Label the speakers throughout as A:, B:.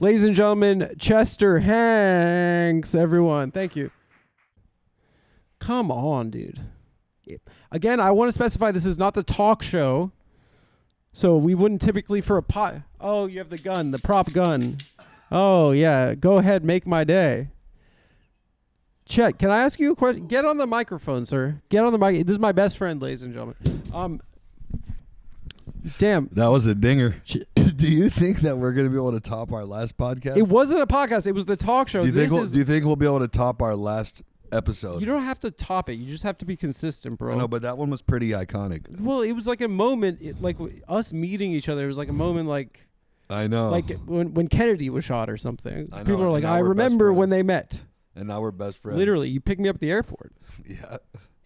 A: Ladies and gentlemen, Chester Hanks, everyone. Thank you. Come on, dude. Again, I want to specify this is not the talk show. So we wouldn't typically for a pot. Oh, you have the gun, the prop gun. Oh, yeah. Go ahead, make my day. Chet, can I ask you a question? Get on the microphone, sir. Get on the mic. This is my best friend, ladies and gentlemen. Damn.
B: That was a dinger. Do you think that we're going to be able to top our last podcast?
A: It wasn't a podcast. It was the talk show.
B: Do you think we'll be able to top our last episode?
A: You don't have to top it. You just have to be consistent, bro.
B: I know, but that one was pretty iconic.
A: Well, it was like a moment, like us meeting each other. It was like a moment like...
B: I know.
A: Like when Kennedy was shot or something.
B: I know.
A: People are like, I remember when they met.
B: And now we're best friends.
A: Literally, you pick me up at the airport.
B: Yeah.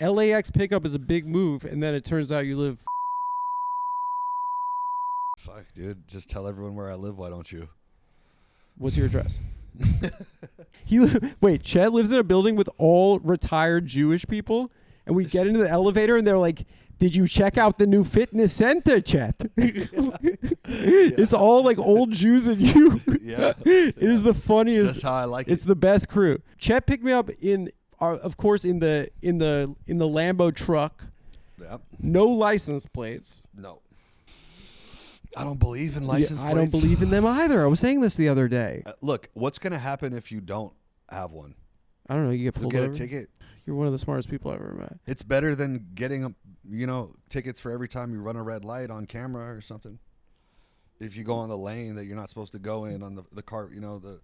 A: LAX pickup is a big move, and then it turns out you live...
B: Fuck, dude. Just tell everyone where I live, why don't you?
A: What's your address? Wait, Chet lives in a building with all retired Jewish people, and we get into the elevator, and they're like, did you check out the new fitness center, Chet? It's all like old Jews and you.
B: Yeah.
A: It is the funniest.
B: That's how I like it.
A: It's the best crew. Chet picked me up of course, in the Lambo truck.
B: Yep.
A: No license plates.
B: No. I don't believe in license plates.
A: I don't believe in them either. I was saying this the other day.
B: Look, what's going to happen if you don't have one?
A: I don't know. You get pulled
B: You'll
A: over.
B: get a ticket.
A: You're one of the smartest people I've ever met.
B: It's better than getting, tickets for every time you run a red light on camera or something. If you go on the lane that you're not supposed to go in on the car, the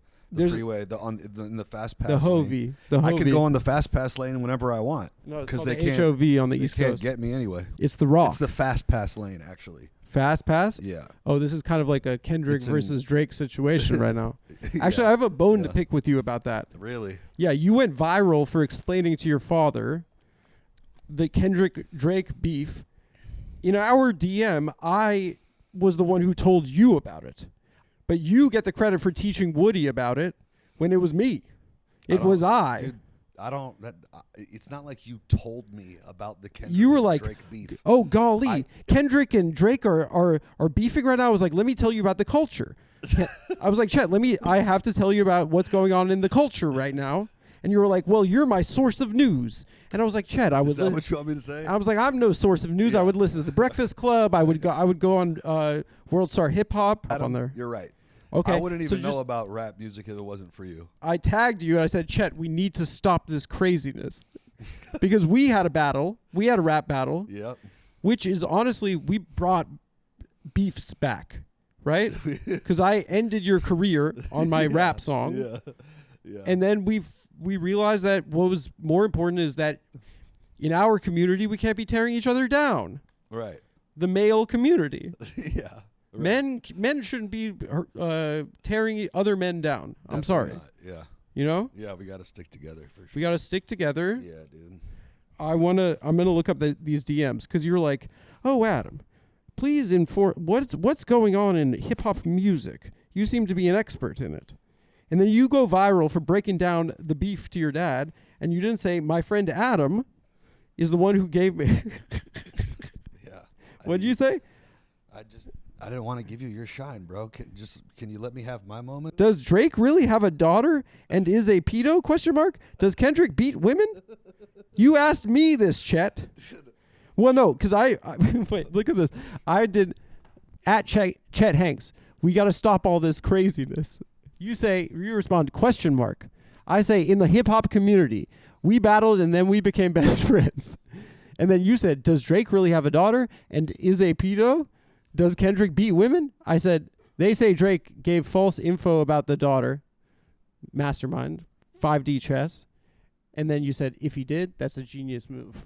B: freeway, in the fast pass.
A: The Hovey.
B: I could go on the fast pass lane whenever I want.
A: No, it's called the HOV on the East Coast.
B: They can't get me anyway.
A: It's the Rock.
B: It's the fast pass lane, actually.
A: Fast pass?
B: Yeah.
A: Oh, this is kind of like a Kendrick versus Drake situation right now. Actually, I have a bone to pick with you about that.
B: Really?
A: Yeah, you went viral for explaining to your father the Kendrick-Drake beef. In our DM, I was the one who told you about it. But you get the credit for teaching Woody about it when it was me. It was I.
B: Dude, it's not like you told me about the Kendrick
A: you were like,
B: Drake beef.
A: Oh, golly. Kendrick and Drake are beefing right now. I was like, let me tell you about the culture. I was like, Chet, I have to tell you about what's going on in the culture right now. And you were like, well, you're my source of news. And I was like, Chet, I would.
B: Is that what you want me to say?
A: I was like, I'm no source of news. Yeah. I would listen to The Breakfast Club. I would go on World Star Hip Hop on there.
B: You're right.
A: Okay.
B: I wouldn't even know about rap music if it wasn't for you.
A: I tagged you and I said, Chet, we need to stop this craziness. Because we had a battle. We had a rap battle.
B: Yep.
A: Which is honestly, we brought beefs back, right? Because I ended your career on my rap song.
B: Yeah. Yeah.
A: And then we realized that what was more important is that in our community, we can't be tearing each other down.
B: Right.
A: The male community.
B: Yeah. Right.
A: Men shouldn't be tearing other men down.
B: Definitely
A: I'm sorry.
B: Not. Yeah.
A: You know?
B: Yeah, we got to stick together for sure.
A: We got to stick together.
B: Yeah, dude.
A: I'm gonna look up these DMs because you're like, oh, Adam, please inform what's going on in hip hop music. You seem to be an expert in it, and then you go viral for breaking down the beef to your dad, and you didn't say my friend Adam is the one who gave me.
B: Yeah.
A: What'd you say?
B: I didn't want to give you your shine, bro. Can you let me have my moment?
A: Does Drake really have a daughter and is a pedo? ? Does Kendrick beat women? You asked me this, Chet. Well, no, because I wait. Look at this. I did at Chet Hanks. We got to stop all this craziness. You respond ? I say in the hip hop community, we battled and then we became best friends. And then you said, does Drake really have a daughter and is a pedo? Does Kendrick beat women? I said, they say Drake gave false info about the daughter. Mastermind. 5D chess. And then you said, if he did, that's a genius move.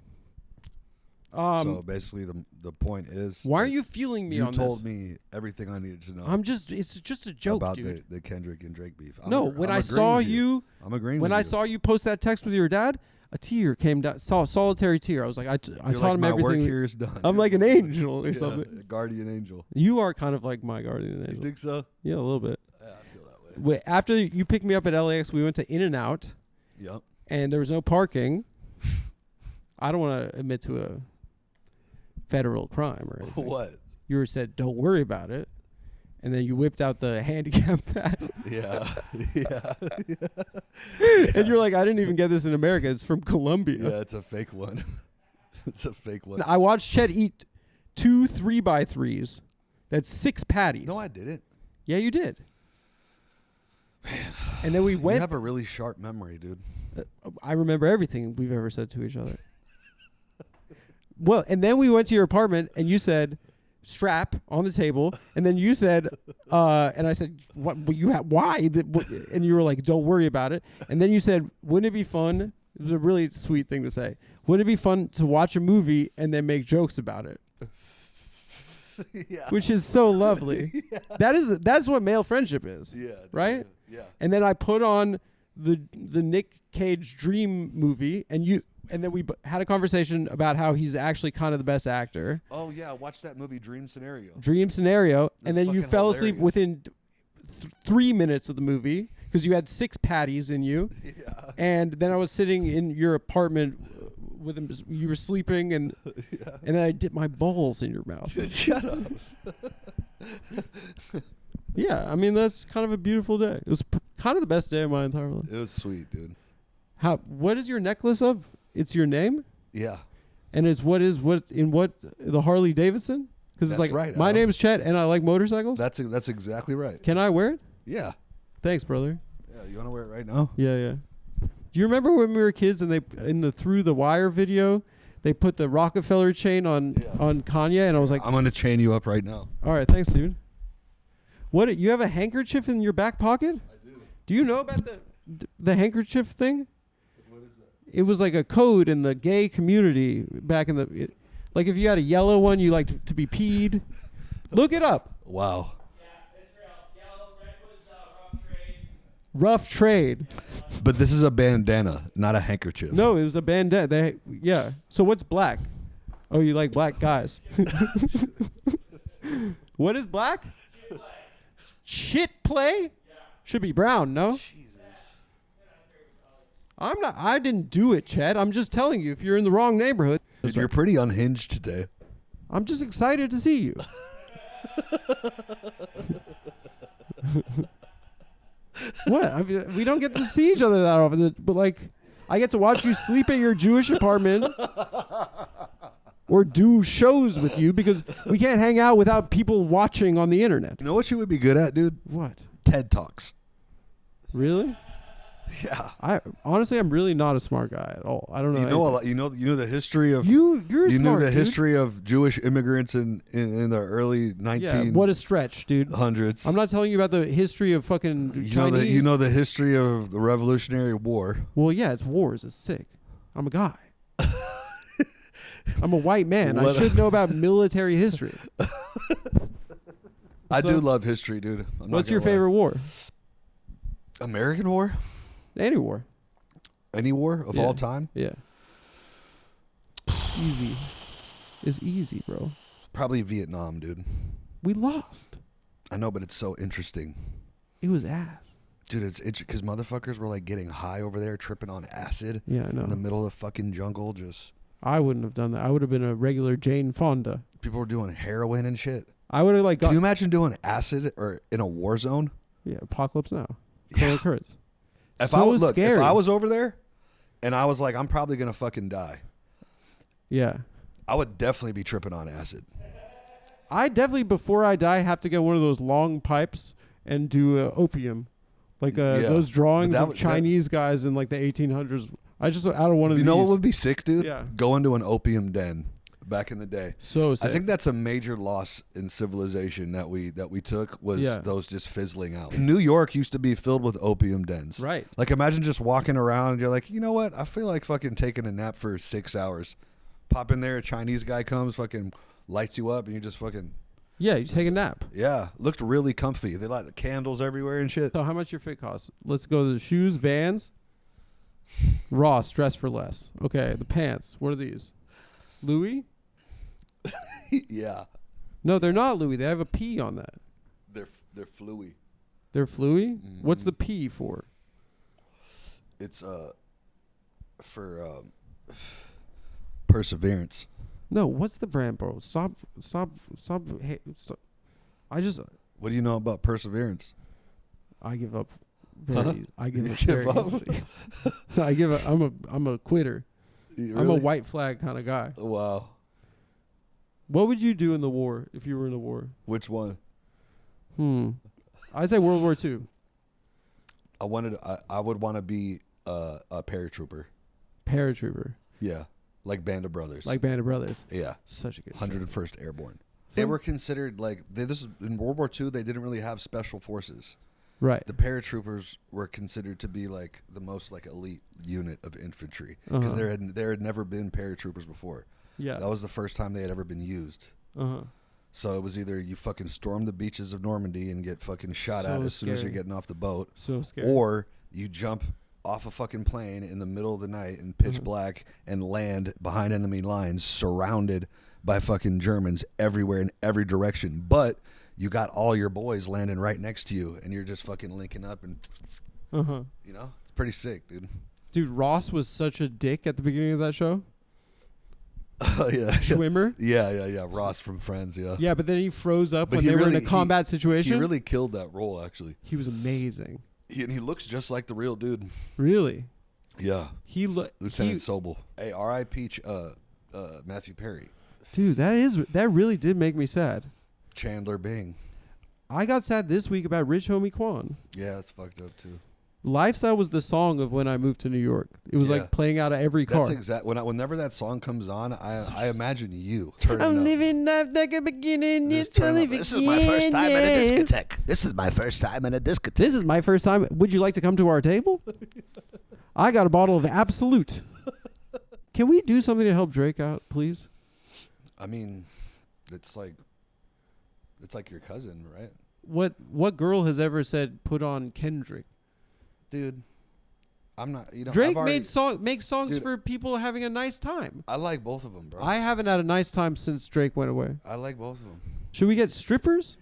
B: So basically the point is...
A: Why are you feeling me on this?
B: You told me everything I needed to know.
A: It's just a joke,
B: about
A: dude.
B: the Kendrick and Drake beef.
A: When I saw you...
B: I'm agreeing with you.
A: When I saw you post that text with your dad... A tear came down, solitary tear. I was like, I taught him everything.
B: My work here is done.
A: I'm like an angel or something.
B: A guardian angel.
A: You are kind of like my guardian angel.
B: You think so?
A: Yeah, a little bit.
B: Yeah, I feel that way.
A: After you picked me up at LAX, we went to In-N-Out.
B: Yep.
A: And there was no parking. I don't want to admit to a federal crime or anything.
B: What?
A: You said, don't worry about it. and then you whipped out the handicap pass.
B: Yeah. Yeah.
A: And you're like, I didn't even get this in America. It's from Colombia.
B: Yeah, it's a fake one. It's a fake one.
A: I watched Chet eat 2 3x3s. That's 6 patties.
B: No, I didn't.
A: Yeah, you did. And then we went.
B: You have a really sharp memory, dude.
A: I remember everything we've ever said to each other. Well, and then we went to your apartment, and you said, "Strap on the table," and then you said, and I said, "What? Why?" And you were like, "Don't worry about it." And then you said, "Wouldn't it be fun?" It was a really sweet thing to say. Wouldn't it be fun to watch a movie and then make jokes about it?
B: Yeah.
A: Which is so lovely.
B: Yeah.
A: That's what male friendship is.
B: Yeah.
A: Right?
B: Yeah.
A: And then I put on the Nick Cage Dream movie, and then we had a conversation about how he's actually kind of the best actor.
B: Oh yeah, watch that movie Dream Scenario.
A: Dream Scenario, and
B: That's
A: then you
B: fucking
A: fell asleep
B: hilarious.
A: within 3 minutes of the movie because you had 6 patties in you.
B: Yeah.
A: And then I was sitting in your apartment with him. You were sleeping, and
B: Yeah.
A: and then I dipped my balls in your mouth.
B: Dude, shut up.
A: Yeah, I mean that's kind of a beautiful day. It was kind of the best day of my entire life.
B: It was sweet, dude.
A: What is your necklace of? It's your name,
B: Yeah.
A: and it's what the Harley Davidson? Because it's
B: That's
A: like
B: right,
A: my
B: Adam.
A: name's Chet, and I like motorcycles.
B: That's exactly right.
A: Can I wear it?
B: Yeah.
A: Thanks, brother.
B: Yeah. You want to wear it right now?
A: Yeah, yeah. Do you remember when we were kids and they in the Through the Wire video, they put the Rockefeller chain on Kanye, and I was like,
B: I'm gonna chain you up right now.
A: all right, thanks, dude. What, you have a handkerchief in your back pocket?
B: I do.
A: Do you know about the handkerchief thing?
B: What is that?
A: It was like a code in the gay community back in the like if you had a yellow one, you liked to be peed. Look it up.
B: Wow.
C: Yeah, it's real. Yellow, red was rough trade.
A: Rough trade.
B: But this is a bandana, not a handkerchief.
A: No, it was a bandana. Yeah. So what's black? Oh, you like black guys. What is black? Shit play? Should be brown, no? I didn't do it, Chet. I'm just telling you, if you're in the wrong neighborhood.
B: Dude, you're pretty unhinged today.
A: I'm just excited to see you. What? I mean, we don't get to see each other that often, but like, I get to watch you sleep at your Jewish apartment or do shows with you because we can't hang out without people watching on the internet.
B: You know what you would be good at, dude?
A: What?
B: TED Talks.
A: Really?
B: Yeah.
A: I'm really not a smart guy at all. I don't know.
B: You know a lot. You know the history of
A: You're
B: you
A: smart,
B: know the
A: dude.
B: history of Jewish immigrants in the early 1900s.
A: Yeah, what a stretch, dude. I'm not telling you about the history of fucking Chinese.
B: You know the history of the Revolutionary War.
A: Well, yeah, it's wars. It's sick. I'm a guy. I'm a white man. I should know about military history.
B: I
A: So-
B: do love history, dude. I'm not
A: What's your
B: gonna lie.
A: favorite war?
B: American war?
A: Any war.
B: Any war of
A: Yeah.
B: all time?
A: Yeah. Easy. It's easy, bro.
B: Probably Vietnam, dude.
A: We lost.
B: I know, but it's so interesting.
A: It was ass.
B: Dude, it's because motherfuckers were like getting high over there, tripping on acid
A: Yeah, I
B: in the
A: know.
B: middle of the fucking jungle. Just
A: I wouldn't have done that. I would have been a regular Jane Fonda.
B: people were doing heroin and shit.
A: I would have like
B: Can
A: got
B: you imagine doing acid or in a war zone?
A: yeah, apocalypse now.
B: Yeah.
A: So occurs.
B: If
A: So
B: I would
A: scary.
B: if I was over there, and I was like, I'm probably gonna fucking die,
A: Yeah.
B: I would definitely be tripping on acid.
A: I definitely, before I die, have to get one of those long pipes and do opium. Like
B: Yeah.
A: those drawings
B: But that
A: of
B: would- that-
A: Chinese guys in like the 1800s. I just out of one of
B: You
A: these.
B: know what would be sick, dude?
A: Yeah.
B: Going to an opium den back in the day.
A: So sick.
B: I think that's a major loss in civilization that we took was
A: Yeah.
B: those just fizzling out. New York used to be filled with opium dens.
A: Right.
B: Like imagine just walking around and you're like, you know what? I feel like fucking taking a nap for 6 hours. Pop in there, a Chinese guy comes, fucking lights you up, and you just fucking
A: Yeah, you take a nap.
B: yeah. Looked really comfy. They light the candles everywhere and shit.
A: So how much your fit cost? Let's go to the shoes, Vans. Ross, dress for less. Okay, the pants. What are these? Louis?
B: Yeah,
A: No, they're not Louis. They have a P on that.
B: they're fluey.
A: They're Fluey?
B: Mhm.
A: What's the P for?
B: It's for perseverance.
A: No, what's the brand, bro? Stop. Hey, stop. I just
B: What do you know about perseverance?
A: I give up.
B: Huh?
A: I give
B: You
A: up
B: give
A: very
B: up?
A: easily. I give up. I'm a quitter.
B: You
A: I'm a
B: really?
A: white flag kind of guy.
B: Wow.
A: What would you do in the war if you were in the war?
B: Which one?
A: I'd say World War II.
B: I would want to be a paratrooper.
A: Paratrooper.
B: Yeah, like Band of Brothers.
A: Like Band of Brothers.
B: yeah,
A: Such a good show.
B: 101st Airborne. They were considered like this in World War II. They didn't really have special forces.
A: Right.
B: The paratroopers were considered to be like the most like elite unit of infantry because there had never been paratroopers before.
A: Yeah.
B: That was the first time they had ever been used. So it was either you fucking storm the beaches of Normandy and get fucking shot at
A: So
B: as soon as you're
A: scary.
B: getting off the boat,
A: So scary.
B: or you jump off a fucking plane in the middle of the night in pitch black and land behind enemy lines, surrounded by fucking Germans everywhere in every direction. But you got all your boys landing right next to you, and you're just fucking linking up, and you know, it's pretty sick, dude.
A: Dude, Ross was such a dick at the beginning of that show.
B: Oh yeah,
A: Schwimmer.
B: yeah. Ross from Friends, yeah.
A: Yeah, but then he froze up
B: But
A: when
B: he
A: they were in
B: really-
A: a combat situation.
B: He really killed that role, actually.
A: He was amazing.
B: And he looks just like the real dude.
A: Really.
B: Yeah,
A: He
B: Lieutenant Sobel. Hey, R.I.P. Matthew Perry.
A: Dude, that really did make me sad.
B: Chandler Bing.
A: I got sad this week about Rich Homie Quan.
B: Yeah, it's fucked up too.
A: Lifestyle was the song of when I moved to New York. It was
B: Yeah.
A: like playing out of every car.
B: That's exact. Whenever that song comes on, I imagine you turning
A: I'm
B: up.
A: living life like a beginning.
B: Just
A: It's
B: turn
A: only
B: up.
D: This is my first time at a
A: beginning.
D: discotheque. This is my first time at a discotheque.
A: This is my first time. Would you like to come to our table? I got a bottle of Absolute. Can we do something to help Drake out, please?
B: I mean, it's like your cousin, right,
A: What girl has ever said put on Kendrick?
B: dude? I'm not. You know,
A: Drake
B: I've already,
A: makes songs
B: Dude,
A: for people having a nice time.
B: I like both of them, bro.
A: I haven't had a nice time since Drake went away.
B: I like both of them.
A: Should we get strippers?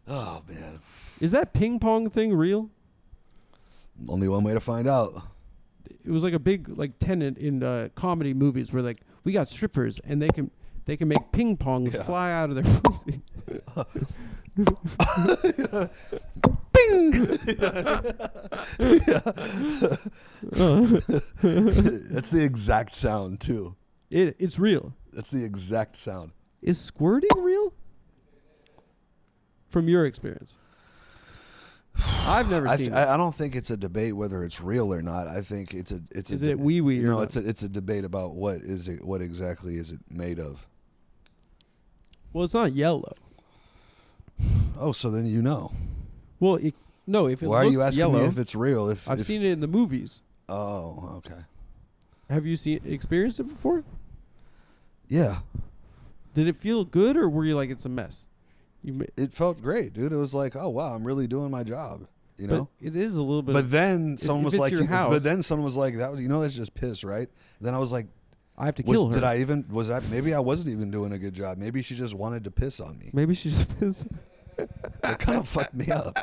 B: Oh man,
A: Is that ping pong thing real?
B: only one way to find out.
A: It was like a big like tenet in comedy movies where like we got strippers and they can make ping pongs
B: Yeah.
A: fly out of their pussy.
B: That's the exact sound too.
A: It's real.
B: That's the exact sound.
A: Is squirting real? From your experience, I've never seen it.
B: I don't think it's a debate whether it's real or not. I think it's a
A: Is it wee-wee or
B: No,
A: not?
B: it's a debate about what exactly is it made of.
A: Well, it's not yellow.
B: Oh, so then you know.
A: Well, if it
B: Why are you
A: looked
B: asking
A: yellow,
B: me if it's real?
A: I've seen it in the movies.
B: Oh, okay.
A: Have you experienced it before?
B: Yeah,
A: Did it feel good, or were you like it's a mess?
B: it felt great, dude. It was like, oh wow, I'm really doing my job. You know.
A: But it is a little bit.
B: But then someone
A: if
B: was
A: it's
B: like,
A: your house-
B: but then someone was like, that was, that's just piss, right? Then I was like,
A: I have to kill her.
B: maybe I wasn't even doing a good job. Maybe she just wanted to piss on me.
A: Maybe she just pissed.
B: It kind of fucked me up.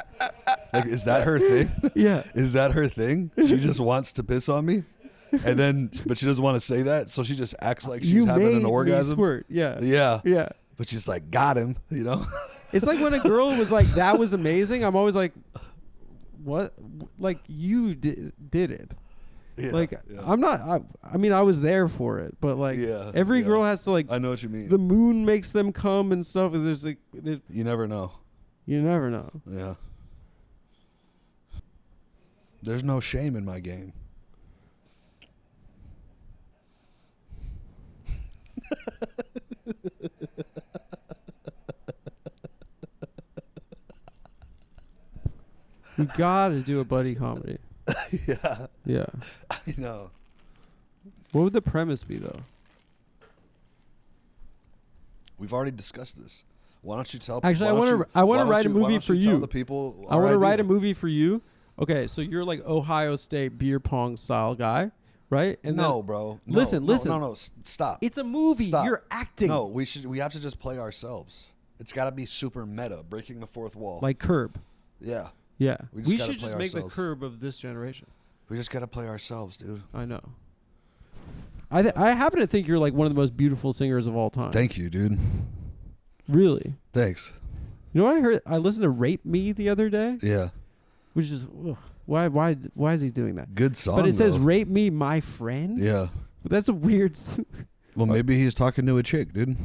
B: Like, is that her thing?
A: Yeah.
B: Is that her thing? She just wants to piss on me, and then, but she doesn't want to say that, so she just acts like she's
A: You
B: having
A: made
B: an
A: me
B: orgasm.
A: squirt. Yeah.
B: Yeah,
A: Yeah.
B: but she's like, got him,
A: It's like when a girl was like, "That was amazing." I'm always like, "What? Like you did it?"
B: Yeah,
A: Like
B: yeah.
A: I'm not. I mean, I was there for it, but like
B: Yeah,
A: every
B: yeah.
A: girl has to like.
B: I know what you mean.
A: The moon makes them come and stuff. And there's like,
B: You never know.
A: you never know.
B: Yeah. There's no shame in my game.
A: We gotta do a buddy comedy.
B: Yeah,
A: Yeah.
B: I know.
A: What would the premise be though?
B: We've already discussed this. Why don't you tell?
A: Actually,
B: why
A: I
B: don't
A: wanna-
B: you-
A: I wanna
B: why don't
A: write a
B: you- why
A: movie
B: don't
A: for
B: tell
A: you.
B: The people.
A: I want
B: our
A: to write a
B: idea?
A: movie for you. Okay, so you're like Ohio State beer pong style guy, right? And
B: No,
A: then,
B: bro. No,
A: Listen, listen.
B: No, stop.
A: it's a movie.
B: Stop.
A: You're acting.
B: No, we have to just play ourselves. It's got to be super meta, breaking the fourth wall.
A: Like Curb.
B: yeah,
A: Yeah.
B: We just
A: We
B: gotta
A: should
B: play
A: just make the
B: ourselves.
A: Curb of this generation.
B: we just got to play ourselves, dude.
A: I know. I happen to think you're like one of the most beautiful singers of all time.
B: Thank you, dude.
A: Really.
B: Thanks.
A: You know what I heard? I listened to "Rape Me" the other day,
B: Yeah.
A: which is why is he doing that?
B: Good song.
A: But it says
B: though.
A: "Rape me, my friend."
B: Yeah.
A: But that's a weird.
B: Well, maybe he's talking to a chick, dude.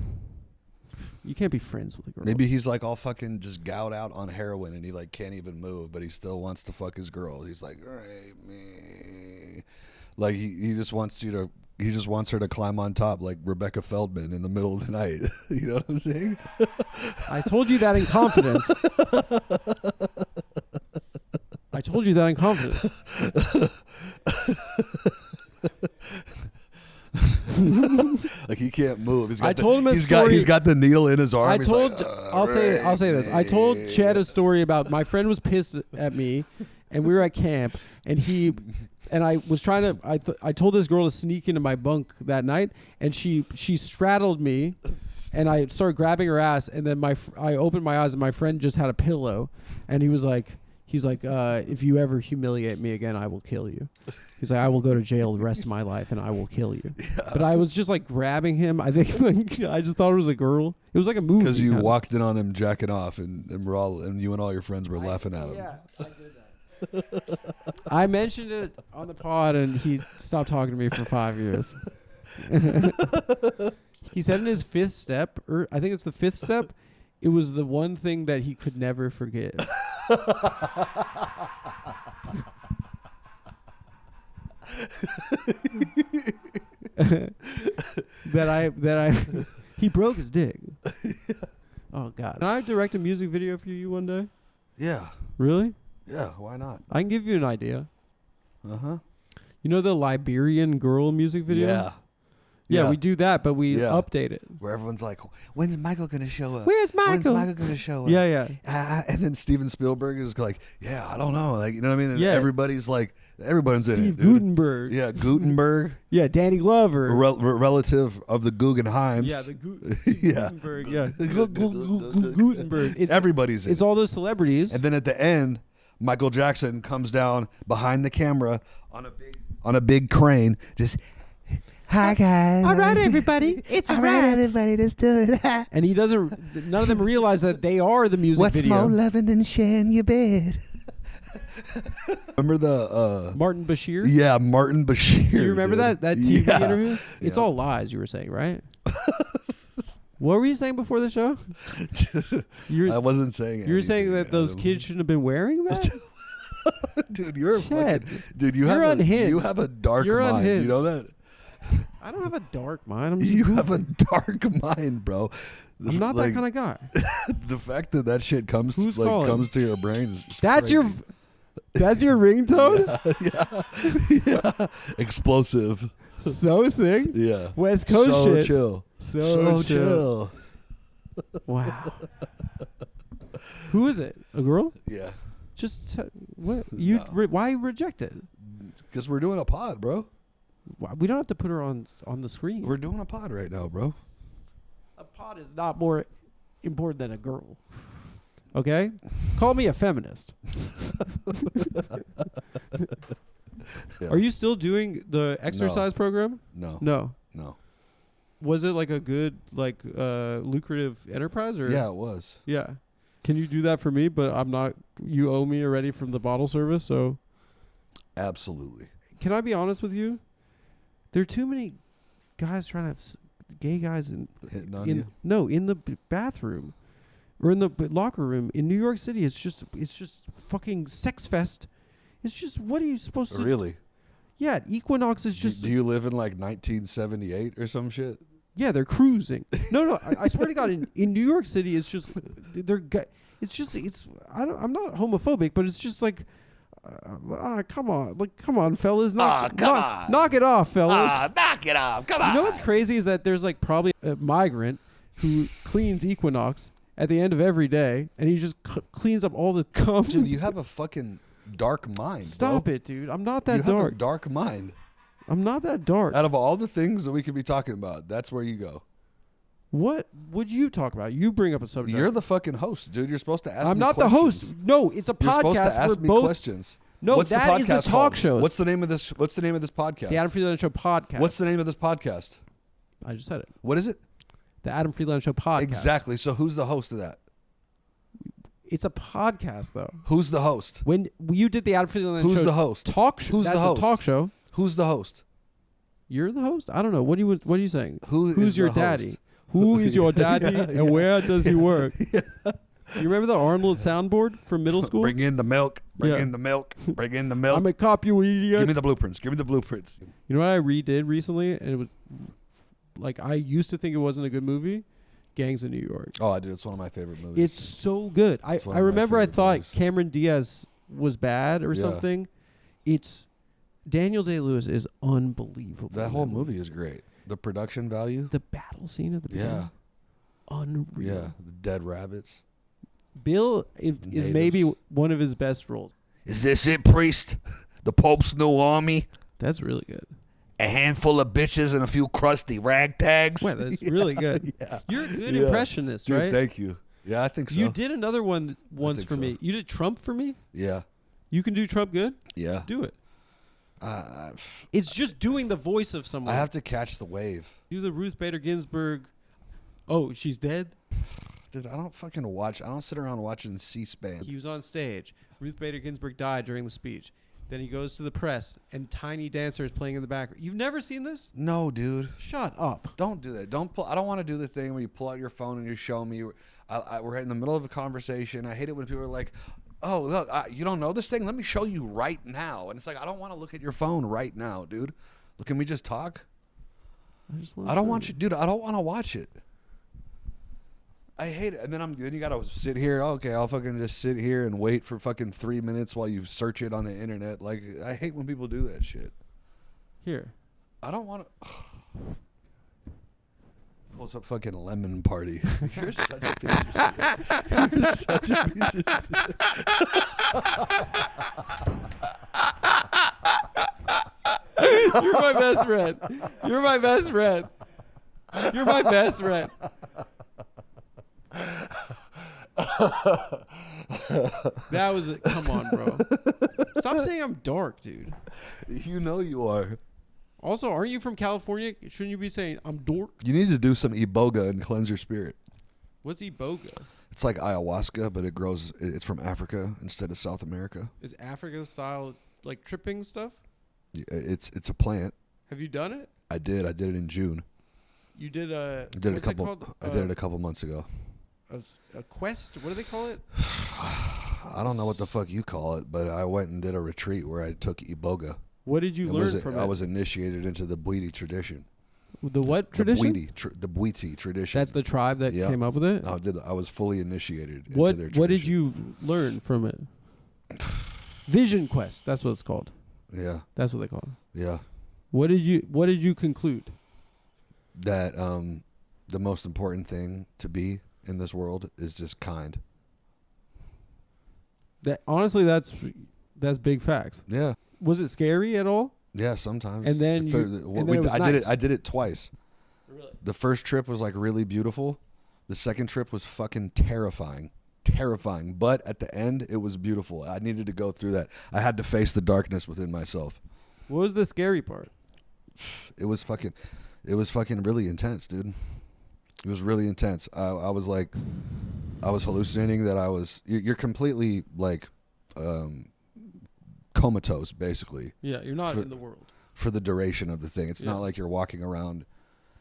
A: You can't be friends with a girl.
B: Maybe he's like all fucking just gout out on heroin and he like can't even move, but he still wants to fuck his girl. He's like, rape me. Like he just wants you to. He just wants her to climb on top like Rebecca Feldman in the middle of the night. You know what I'm saying?
A: I told you that in confidence. I told you that in confidence.
B: Like he can't move. He's got
A: I told him a
B: he's
A: story.
B: He's got the needle in his arm.
A: I
B: He's
A: told.
B: like,
A: I'll say this. I told
B: rape
A: Chet
B: me.
A: a story about my friend was pissed at me, and we were at camp, and I was trying to. I told this girl to sneak into my bunk that night, and she straddled me, and I started grabbing her ass, and then I opened my eyes, and my friend just had a pillow, and he's like, if you ever humiliate me again, I will kill you. He's like, I will go to jail the rest of my life, and I will kill you. Yeah. But I was just like grabbing hhim. I think I just thought it was a girl. It was like a movie.
B: Because you
A: kinda.
B: walked in on him jacking off, and you and all your friends were laughing at him.
A: Yeah, I did that. I mentioned it on the pod, and he stopped talking to me for 5 years. He said in his fifth step, or I think it's the fifth step, it was the one thing that he could never forgive. He broke his dick. Oh God! Can I direct a music video for you one day?
B: Yeah.
A: Really?
B: Yeah. Why not?
A: I can give you an idea.
B: Uh-huh.
A: You know the Liberian girl music video?
B: Yeah.
A: Yeah, we do that, but we update it.
B: Where everyone's like, when's Michael going to show up?
A: Where's Michael?
B: When's Michael going to show up?
A: Yeah, yeah.
B: And then Steven Spielberg is like, yeah, I don't know. Like, you know what I mean? And
A: Yeah.
B: everybody's like, everyone's in it.
A: Steve
B: dude.
A: Gutenberg.
B: Yeah, Gutenberg.
A: Yeah, Danny Glover.
B: A relative of the Guggenheims.
A: Yeah, the
B: Yeah.
A: Gutenberg. Yeah, Gutenberg.
B: Everybody's in
A: It's
B: it.
A: all those celebrities.
B: And then at the end, Michael Jackson comes down behind the camera on a big crane, just, hi guys.
A: All right, everybody. It's
D: All right, everybody, let's do it.
A: And he doesn't. None of them realize that they are the music
D: What's
A: video.
D: more loving than sharing your bed?
B: Remember the
A: Martin Bashir.
B: yeah, Martin Bashir.
A: Do you remember
B: dude.
A: that TV
B: Yeah.
A: interview? It's
B: Yeah.
A: all lies. You were saying, right? What were you saying before the show?
B: I wasn't saying
A: You were saying
B: anything,
A: that those
B: Adam.
A: kids shouldn't have been wearing that.
B: Dude, you're a
A: Chet,
B: fucking dude.
A: you're unhinged.
B: You have a dark
A: You're
B: mind.
A: unhinged.
B: You know that?
A: I don't have a dark mind. I'm just
B: You
A: goofy.
B: have a dark mind, bro.
A: I'm not that kind of guy.
B: The fact that shit comes
A: Who's calling?
B: comes to your brain is just
A: That's
B: crazy.
A: That's your ringtone.
B: yeah. Explosive.
A: So sick.
B: Yeah.
A: West Coast
B: so
A: shit.
B: chill.
A: So
B: chill.
A: Wow. Who is it? A girl?
B: Yeah.
A: Just what you?
B: No.
A: Why reject it?
B: Because we're doing a pod, bro.
A: We don't have to put her on the screen.
B: We're doing a pod right now, bro.
A: A pod is not more important than a girl. Okay? Call me a feminist.
B: Yeah.
A: Are you still doing the exercise program?
B: No.
A: No.
B: No.
A: Was it like a good, lucrative enterprise? Or
B: Yeah, it was.
A: Yeah. Can you do that for me? But I'm not. You owe me already from the bottle service. So
B: Absolutely.
A: can I be honest with you? There are too many guys trying to have gay guys
B: Hitting on you?
A: in the bathroom or in the locker room in New York City. It's just fucking sex fest. It's just, what are you supposed to?
B: Really?
A: Yeah, Equinox is just.
B: Do you live in like 1978 or some shit?
A: Yeah, they're cruising. No, I swear to God, in New York City, it's just I'm not homophobic, but it's just like, come on, fellas, knock it off, fellas.
D: Knock it off. Come on.
A: You know what's crazy is that there's like probably a migrant who cleans Equinox at the end of every day, and he just cleans up all the cum.
B: Dude, you have a fucking dark mind.
A: Stop
B: bro.
A: it, dude. I'm not that
B: You
A: dark.
B: have a dark mind.
A: I'm not that dark.
B: Out of all the things that we could be talking about, that's where you go.
A: What would you talk about? You bring up a subject.
B: You're the fucking host, dude. You're supposed to ask me
A: I'm not
B: questions.
A: the host. No, it's a
B: You're supposed to
A: podcast
B: ask
A: for
B: me
A: both.
B: questions.
A: No,
B: What's
A: that
B: the
A: is the
B: podcast
A: talk
B: called?
A: shows.
B: What's the name of this podcast?
A: The Adam Friedland Show podcast.
B: What's the name of this podcast?
A: I just said it.
B: What is it?
A: The Adam Friedland Show podcast.
B: Exactly. So who's the host of that?
A: It's a podcast though.
B: Who's the host?
A: When you did the ad for the
B: Who's
A: show,
B: the host?
A: Talk show.
B: Who's
A: That's
B: the host?
A: a talk show.
B: Who's the host?
A: You're the host. I don't know. What are you saying?
B: Who's
A: Who's your
B: the
A: daddy?
B: host?
A: Who is your daddy
B: Yeah,
A: and where does he work? You remember the Arnold soundboard from middle school?
B: Bring in the milk. Bring
A: Yeah.
B: in the milk. Bring in the milk.
A: I'm a cop, you idiot.
B: Give me the blueprints. Give me the blueprints.
A: You know what I redid recently, and it was like I used to think it wasn't a good movie. Gangs of New York.
B: Oh, I did. It's one of my favorite movies.
A: It's so good.
B: It's one
A: I
B: of my
A: remember I
B: favorite
A: thought
B: movies.
A: Cameron Diaz was bad or
B: Yeah.
A: something. It's Daniel Day-Lewis is unbelievable.
B: That
A: in
B: whole
A: movie.
B: movie is great. The production value.
A: The battle scene at the beginning.
B: Yeah.
A: Unreal.
B: Yeah. The dead rabbits.
A: Bill is
B: Natives.
A: maybe one of his best roles.
B: Is this it, priest? The Pope's new army?
A: That's really good.
B: A handful of bitches and a few crusty ragtags?
A: Wow, that's really good.
B: Yeah.
A: You're a good
B: Yeah.
A: impressionist,
B: Dude,
A: right?
B: thank you. Yeah, I think so.
A: You did another one once
B: think
A: for
B: so.
A: me. You did Trump for me?
B: Yeah.
A: You can do Trump good?
B: Yeah.
A: Do it.
B: I
A: It's just doing the voice of someone.
B: have to catch the wave.
A: Do the Ruth Bader Ginsburg. Oh, she's dead?
B: Dude, I don't fucking watch. I don't sit around watching C-SPAN.
A: He was on stage. Ruth Bader Ginsburg died during the speech. Then he goes to the press, and Tiny Dancer is playing in the background. You've never seen this?
B: No, dude.
A: Shut up.
B: Don't do that. Don't pull. I don't want to do the thing where you pull out your phone and you show me. We're in the middle of a conversation. I hate it when people are like, "Oh, look, you don't know this thing? Let me show you right now." And it's like, I don't want to look at your phone right now, dude. Can we just talk? I don't want you, dude. I don't want to watch it. I hate it. And then you gotta sit here. Okay, I'll fucking just sit here and wait for fucking 3 minutes while you search it on the internet. Like, I hate when people do that shit.
A: Here.
B: I don't want to. What's a fucking lemon party? You're such a piece of shit. You're such a piece of shit.
A: You're my best friend. You're my best friend. You're my best friend. That was it. Come on, bro. Stop saying I'm dark, dude.
B: You know you are.
A: Also, aren't you from California? Shouldn't you be saying I'm dork?
B: You need to do some iboga and cleanse your spirit.
A: What's Iboga?
B: It's like ayahuasca, but it's from Africa instead of South America.
A: Is Africa style like tripping stuff?
B: It's a plant.
A: Have you done it?
B: I did it in June.
A: You did a.
B: I did it
A: what's it called?
B: I did it a couple months ago.
A: A quest. What do they call it?
B: I don't know what the fuck you call it, but I went and did a retreat where I took iboga.
A: What did you learn from
B: I
A: it?
B: was initiated into the Bwiti tradition.
A: The what tradition?
B: The Bwiti tradition.
A: That's the tribe that
B: Yeah.
A: came up with it.
B: I was fully initiated
A: What
B: into their
A: What did
B: tradition.
A: you learn from it? Vision quest. That's what it's called.
B: Yeah,
A: That's what they call it.
B: yeah.
A: What did you conclude?
B: That the most important thing to be in this world is just kind.
A: That honestly, that's big facts.
B: Yeah,
A: Was it scary at all?
B: yeah. Sometimes.
A: And then
B: So,
A: it was
B: I did
A: nice.
B: it. I did it twice.
A: Really?
B: The first trip was like really beautiful. The second trip was fucking terrifying. Terrifying. But at the end, it was beautiful. I needed to go through that. I had to face the darkness within myself.
A: What was the scary part?
B: It was fucking really intense, dude. It was really intense. I was hallucinating that you're completely like comatose, basically,
A: Yeah, you're not in the world.
B: for the duration of the thing. It's
A: Yeah.
B: not like you're walking around,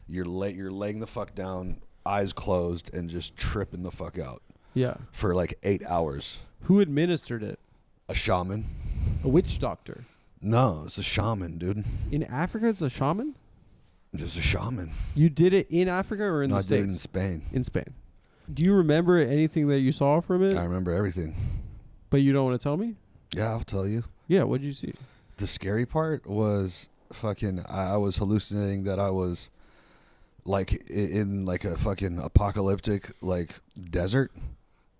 B: you're laying the fuck down, eyes closed, and just tripping the fuck out
A: Yeah.
B: for like 8 hours.
A: Who administered it?
B: A shaman?
A: A witch doctor.
B: No, it's a shaman, dude.
A: In Africa, it's a shaman?
B: Just a shaman.
A: You did it in Africa or in
B: No,
A: the
B: I
A: States?
B: did it in Spain.
A: In Spain. Do you remember anything that you saw from it?
B: I remember everything.
A: But you don't want to tell me?
B: Yeah, I'll tell you.
A: Yeah, what did you see?
B: The scary part was fucking. I was hallucinating that I was like in like a fucking apocalyptic like desert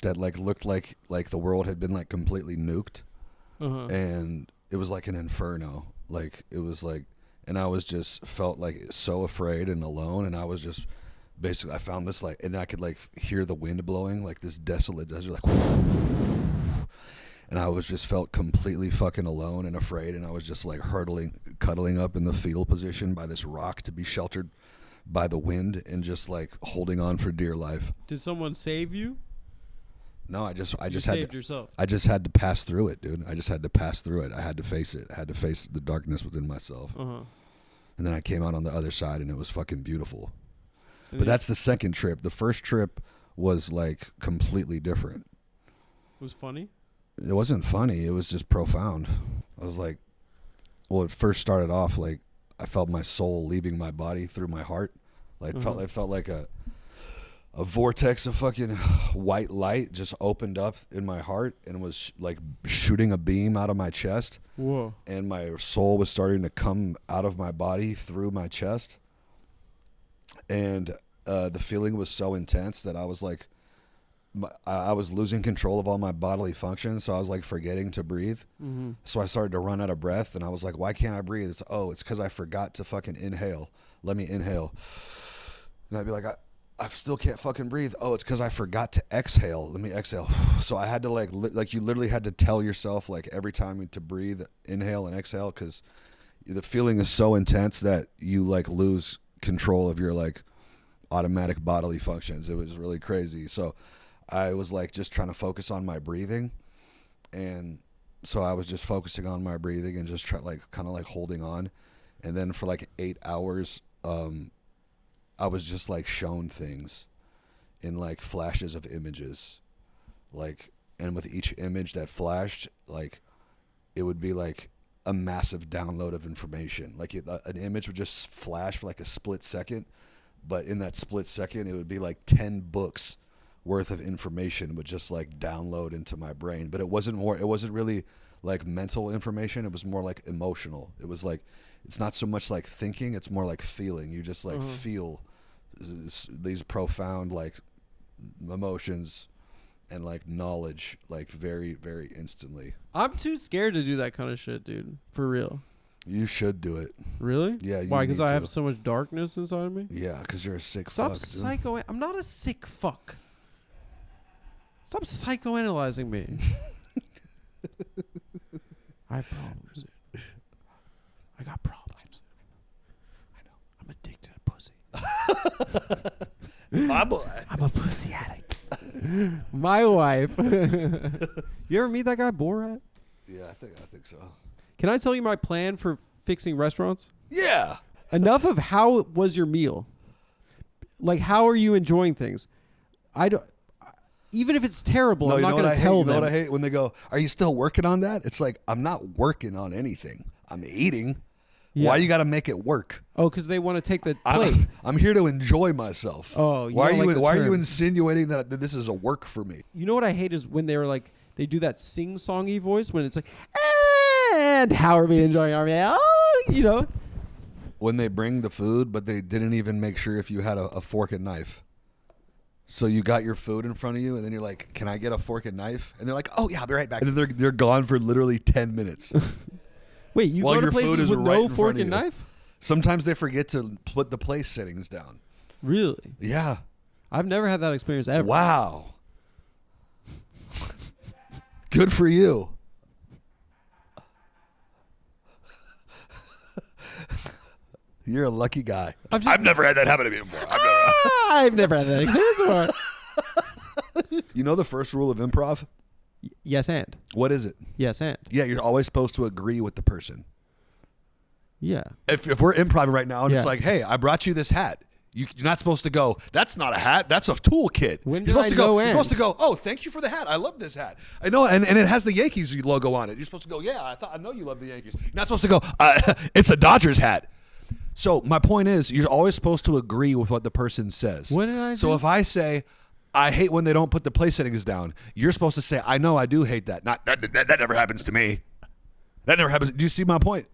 B: that like looked like the world had been like completely nuked,
A: Uh-huh.
B: and it was like an inferno. Like it was like, and I was just felt like so afraid and alone, and I was just basically I found this like, and I could like hear the wind blowing like this desolate desert like. And I was just felt completely fucking alone and afraid, and I was just like cuddling up in the fetal position by this rock to be sheltered by the wind, and just like holding on for dear life.
A: Did someone save you?
B: No, I just
A: You
B: had
A: saved
B: to,
A: yourself.
B: I just had to pass through it, dude. I just had to pass through it. I had to face it. I had to face the darkness within myself.
A: Uh-huh.
B: And then I came out on the other side, and it was fucking beautiful.
A: And
B: But
A: then
B: that's the second trip. The first trip was like completely different.
A: it was funny.
B: It wasn't funny. It was just profound. I was like, well, it first started off like I felt my soul leaving my body through my heart. Like it felt like a vortex of fucking white light just opened up in my heart and was like shooting a beam out of my chest.
A: Whoa.
B: And my soul was starting to come out of my body through my chest. And the feeling was so intense that I was like, I was losing control of all my bodily functions. So I was like forgetting to breathe.
A: Mm-hmm.
B: So I started to run out of breath, and I was like, why can't I breathe? It's because I forgot to fucking inhale. Let me inhale. And I'd be like, I still can't fucking breathe. Oh, it's because I forgot to exhale. Let me exhale. So I had to like you literally had to tell yourself like every time to breathe, inhale and exhale, because the feeling is so intense that you like lose control of your like automatic bodily functions. It was really crazy. So I was like just trying to focus on my breathing, and so I was just focusing on my breathing and just kind of like holding on, and then for like 8 hours, I was just like shown things in like flashes of images, like, and with each image that flashed, like it would be like a massive download of information. Like an image would just flash for like a split second, but in that split second, it would be like 10 books worth of information would just like download into my brain. But it wasn't really like mental information. It was more like emotional. It was like, it's not so much like thinking, it's more like feeling. You just like feel these profound like emotions and like knowledge like very, very instantly.
A: I'm too scared to do that kind of shit, dude. For real.
B: You should do it.
A: Really?
B: Yeah.
A: Why? Because
B: need
A: I
B: to.
A: have so much darkness inside of me?
B: Yeah, because you're a sick
A: Stop
B: fuck. Dude.
A: psycho. I'm not a sick fuck. Stop psychoanalyzing me. I have problems, dude. I got problems. I know. I'm addicted to pussy.
B: My boy.
A: I'm a pussy addict. My wife. You ever meet that guy Borat?
B: Yeah, I think so.
A: Can I tell you my plan for fixing restaurants?
B: Yeah.
A: Enough of how was your meal. Like, how are you enjoying things? I don't. Even if it's terrible, I'm not going to tell them.
B: You know what I hate? When they go, are you still working on that? It's like, I'm not working on anything. I'm eating.
A: Yeah.
B: Why you got to make it work?
A: Oh, because they want to take the plate.
B: I'm here to enjoy myself.
A: Oh, you
B: why
A: don't
B: are you
A: like the
B: why are you
A: term.
B: insinuating that this is a work for me?
A: You know what I hate is when they were like, they do that sing-songy voice when it's like, and how are we enjoying our meal? You know?
B: When they bring the food, but they didn't even make sure if you had a fork and knife. So you got your food in front of you, and then you're like, can I get a fork and knife? And they're like, oh, yeah, I'll be right back. And then they're gone for literally 10 minutes.
A: Wait, you
B: While
A: go to
B: your food
A: places
B: is
A: with
B: right
A: no
B: in front
A: fork
B: of
A: and
B: you.
A: knife?
B: Sometimes they forget to put the place settings down.
A: Really?
B: Yeah.
A: I've never had that experience ever.
B: Wow. Good for you. You're a lucky guy. I've never had that happen to me before.
A: I've never had that experience before.
B: You know the first rule of improv?
A: Yes, and.
B: What is it?
A: Yes, and.
B: Yeah, you're always supposed to agree with the person.
A: Yeah.
B: If we're improv right now and it's
A: Yeah.
B: like, hey, I brought you this hat. You're not supposed to go, that's not a hat, that's a toolkit.
A: When
B: You're
A: did
B: supposed
A: I
B: to go,
A: know
B: you're
A: in?
B: supposed to go, oh, thank you for the hat. I love this hat. I know, and it has the Yankees logo on it. You're supposed to go, yeah, I know you love the Yankees. You're not supposed to go, it's a Dodgers hat. So my point is, you're always supposed to agree with what the person says.
A: What did I
B: So
A: do?
B: if I say, I hate when they don't put the place settings down, you're supposed to say, I know I do hate that. Not that never happens to me. That never happens. Do you see my point?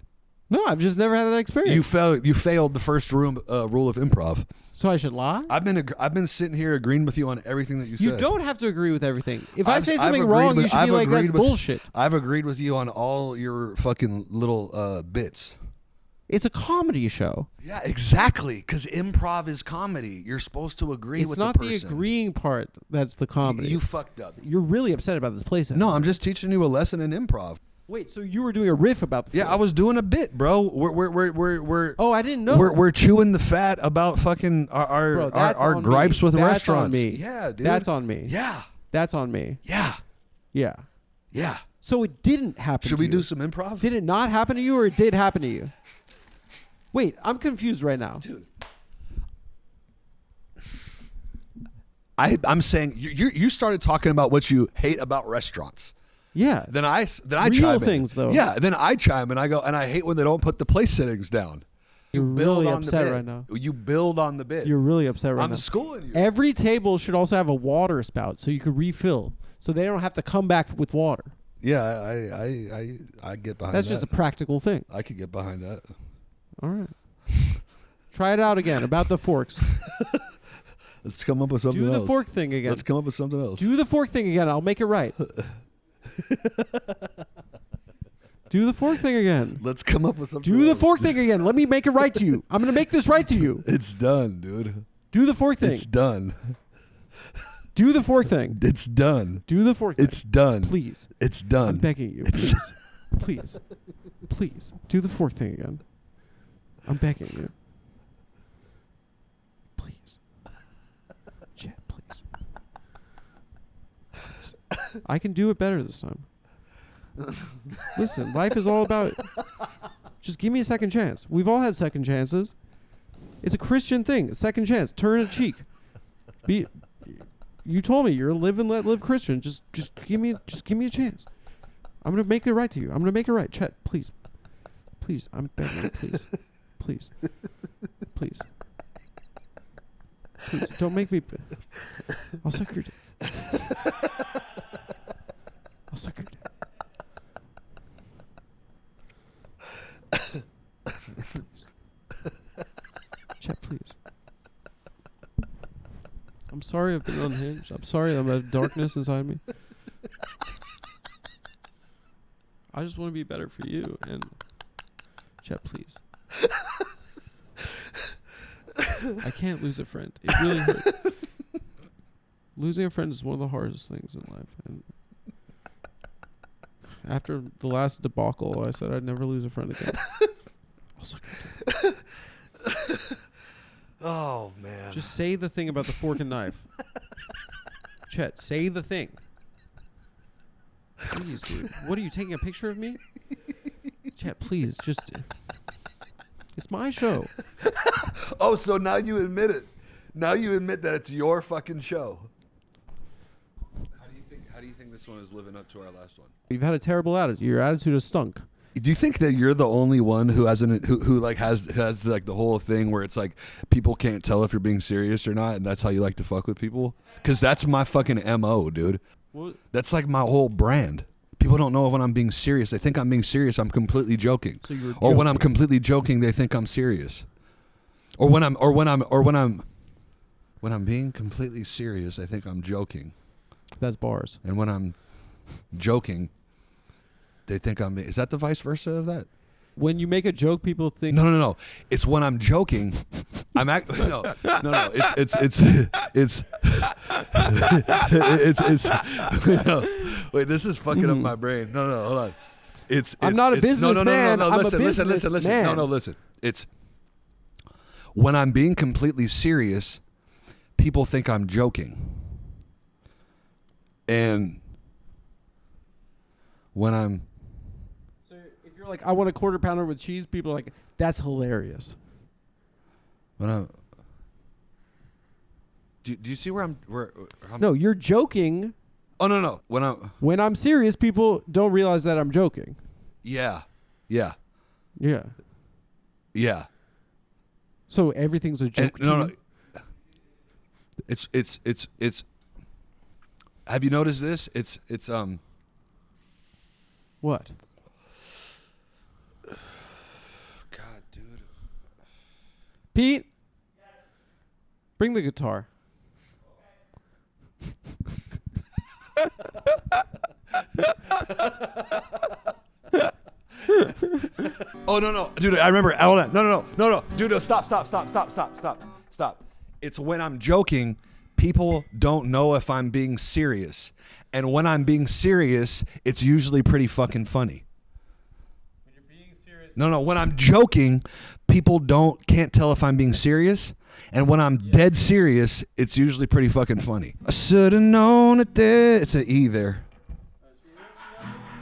A: No, I've just never had that experience.
B: You failed the first rule of improv.
A: So I should lie?
B: I've been sitting here agreeing with you on everything that you said.
A: You don't have to agree with everything. If I
B: I've-
A: say
B: I've
A: something
B: agreed
A: wrong,
B: with-
A: you should
B: I've
A: be like, that's
B: agreed with-
A: bullshit.
B: I've agreed with you on all your fucking little bits.
A: It's a comedy show.
B: Yeah, exactly. Because improv is comedy. You're supposed to agree
A: It's
B: with
A: not
B: the
A: the
B: person.
A: agreeing part that's the comedy.
B: You fucked up.
A: You're really upset about this place.
B: No, I'm just teaching you a lesson in improv.
A: Wait, so you were doing a riff about the
B: Yeah,
A: food.
B: I was doing a bit, bro. We're
A: Oh, I didn't know.
B: we're chewing the fat about fucking
A: Bro,
B: our
A: that's on
B: gripes
A: me.
B: with
A: That's
B: restaurants.
A: on me.
B: Yeah, dude.
A: That's on me.
B: Yeah.
A: That's on me.
B: Yeah.
A: Yeah.
B: Yeah.
A: So it didn't happen
B: Should
A: to
B: we
A: you.
B: do some improv?
A: Did it not happen to you or it did happen to you? Wait, I'm confused right now.
B: Dude. I'm saying you started talking about what you hate about restaurants.
A: Yeah.
B: Then I
A: Real
B: chime
A: things,
B: in.
A: though.
B: Yeah. Then I chime and I go, and I hate when they don't put the place settings down. You
A: You're
B: build
A: really
B: on the
A: upset
B: bid.
A: right now.
B: You build on the bid.
A: You're really upset right
B: I'm
A: now.
B: schooling you.
A: Every table should also have a water spout so you could refill, so they don't have to come back with water.
B: Yeah, I get behind
A: That's
B: that.
A: just a practical thing.
B: I could get behind that.
A: All right. Try it out again about the forks.
B: Let's come up with something
A: Do
B: else.
A: the fork thing again.
B: Let's come up with something else.
A: Do the fork thing again. I'll make it right. Do the fork thing again.
B: Let's come up with something
A: Do the
B: else.
A: fork thing again. Let me make it right to you. I'm going to make this right to you.
B: It's done, dude.
A: Do the fork thing.
B: It's done.
A: Do the fork thing.
B: It's done.
A: Do the fork thing.
B: It's done.
A: Please.
B: It's done.
A: I'm begging you. Please. Please. Please. Do the fork thing again. I'm begging you. Please. Chet, please. I can do it better this time. Listen, life is all about just give me a second chance. We've all had second chances. It's a Christian thing. A second chance. Turn a cheek. You told me you're a live and let live Christian. Just give me a chance. I'm gonna make it right to you. I'm gonna make it right. Chet, please. Please. I'm begging you, please. Please. Please. Please. Don't make me I'll suck your dick. I'll suck your dick. Please. Chet, please. I'm sorry I've been unhinged. I'm sorry I have darkness inside me. I just want to be better for you. And Chet, please. I can't lose a friend. It really hurts. Losing a friend is one of the hardest things in life. And after the last debacle, I said I'd never lose a friend again. I'll suck your dick.
B: Oh, man.
A: Just say the thing about the fork and knife. Chet, say the thing. Please, dude. What are you, taking a picture of me? Chet, please, just... It's my show.
B: Oh, so now you admit it. Now you admit that it's your fucking show. How do you think this one is living up to our last one?
A: You've had a terrible attitude. Your attitude has stunk.
B: Do you think that you're the only one who has like the whole thing where it's like people can't tell if you're being serious or not, and that's how you like to fuck with people? Because that's my fucking MO, dude.
A: What?
B: That's like my whole brand. People don't know when I'm being serious. They think I'm being serious. I'm completely joking.
A: So you're
B: or when I'm
A: joking.
B: completely joking, they think I'm serious. Or when I'm being completely serious, they think I'm joking.
A: That's bars.
B: And when I'm joking, they think I'm... Is that the vice versa of that?
A: When you make a joke, people think...
B: No. It's when I'm joking. I'm no. It's no. Wait, this is fucking up my brain. No, hold on.
A: I'm not a businessman.
B: No.
A: I'm a
B: Listen.
A: businessman.
B: No, listen. It's when I'm being completely serious, people think I'm joking. And when I'm...
A: So if you're like, I want a quarter pounder with cheese, people are like, that's hilarious.
B: When I'm... Do you see where I'm...
A: No, you're joking.
B: Oh, no.
A: When I'm serious, people don't realize that I'm joking.
B: Yeah.
A: Yeah. So everything's a joke.
B: No. It's. Have you noticed this? It's.
A: What?
B: God, dude.
A: Pete? Bring the guitar.
B: Oh no, dude! I remember. Hold on. No, dude! No, stop! It's when I'm joking, people don't know if I'm being serious, and when I'm being serious, it's usually pretty fucking funny.
A: When you're being serious.
B: No. When I'm joking, people can't tell if I'm being serious. And when I'm dead serious, it's usually pretty fucking funny. I should have known that it's an E there.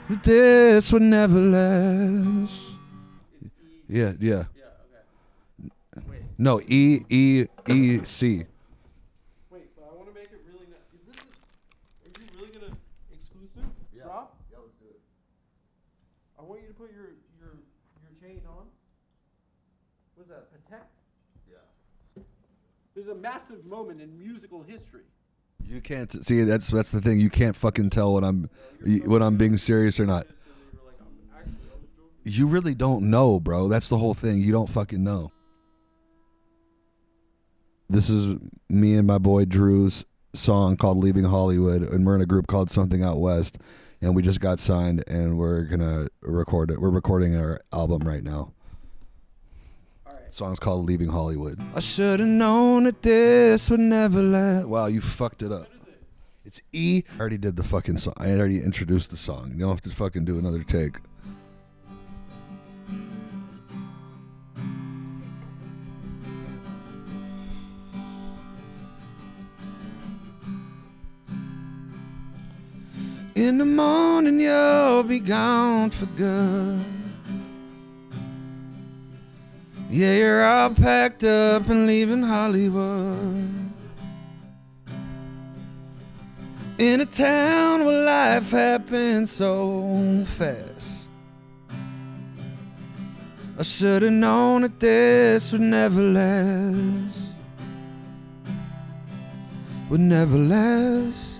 B: That this would never last. Yeah. No, E, C.
A: Wait, but I want to make it really nice. Are you really going to exclusive? Yeah. Rob?
B: Yeah, let's do it.
A: I want you to put your chain on. What's that, Patek?
B: Yeah.
A: This is a massive moment in musical history.
B: You can't see. That's the thing. You can't fucking tell when I'm being serious or not. You really don't know, bro. That's the whole thing. You don't fucking know. This is me and my boy Drew's song called Leaving Hollywood, and we're in a group called Something Out West, and we just got signed, and we're gonna record it. We're recording our album right now.
A: All right.
B: The song's called Leaving Hollywood. I should have known that this would never last. Wow, you fucked it up.
A: What is it?
B: It's E. I already did the fucking song. I already introduced the song. You don't have to fucking do another take. In the morning you'll be gone for good. Yeah, you're all packed up and leaving Hollywood. In a town where life happens so fast. I should have known that this would never last. Would never last.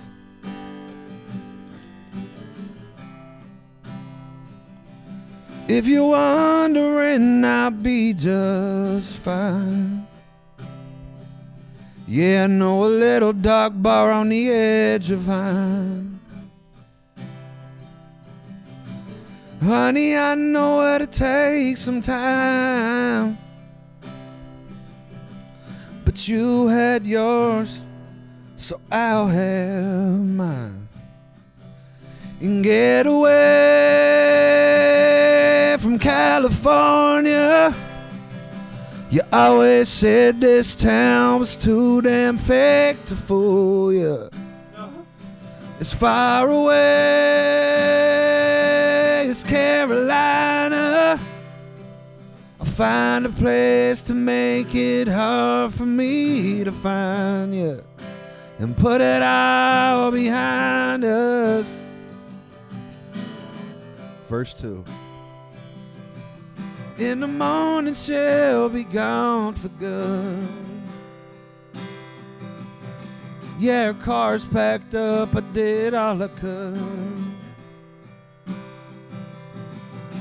B: If you're wondering, I'll be just fine. Yeah, I know a little dark bar on the edge of Vine. Honey, I know it'll take some time, but you had yours, so I'll have mine. And get away from California. You always said this town was too damn fake to fool you. As far away as Carolina, I'll find a place to make it hard for me to find you, and put it all behind us. Verse 2. In the morning she'll be gone for good. Yeah, her car's packed up, I did all I could.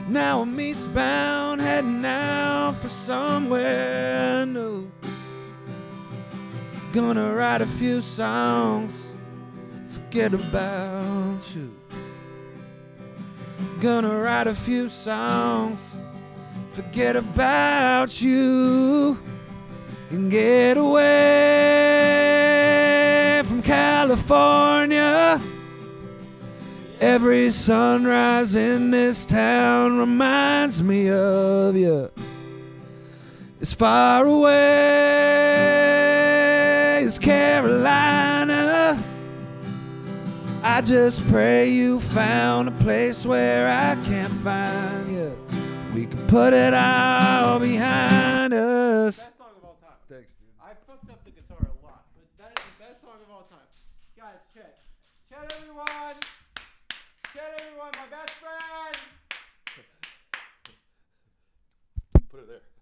B: Now I'm eastbound, heading out for somewhere new. Gonna write a few songs, forget about you. Gonna write a few songs, forget about you, and get away from California. Every sunrise in this town reminds me of you. As far away as Carolina, I just pray you found a place where I can't find you. We can put it all behind us.
A: Best song of all time.
B: Thanks, dude.
A: I fucked up the guitar a lot, but that is the best song of all time. Guys, Chet. Chet, everyone. Chet, everyone, my best friend.
B: Put it there.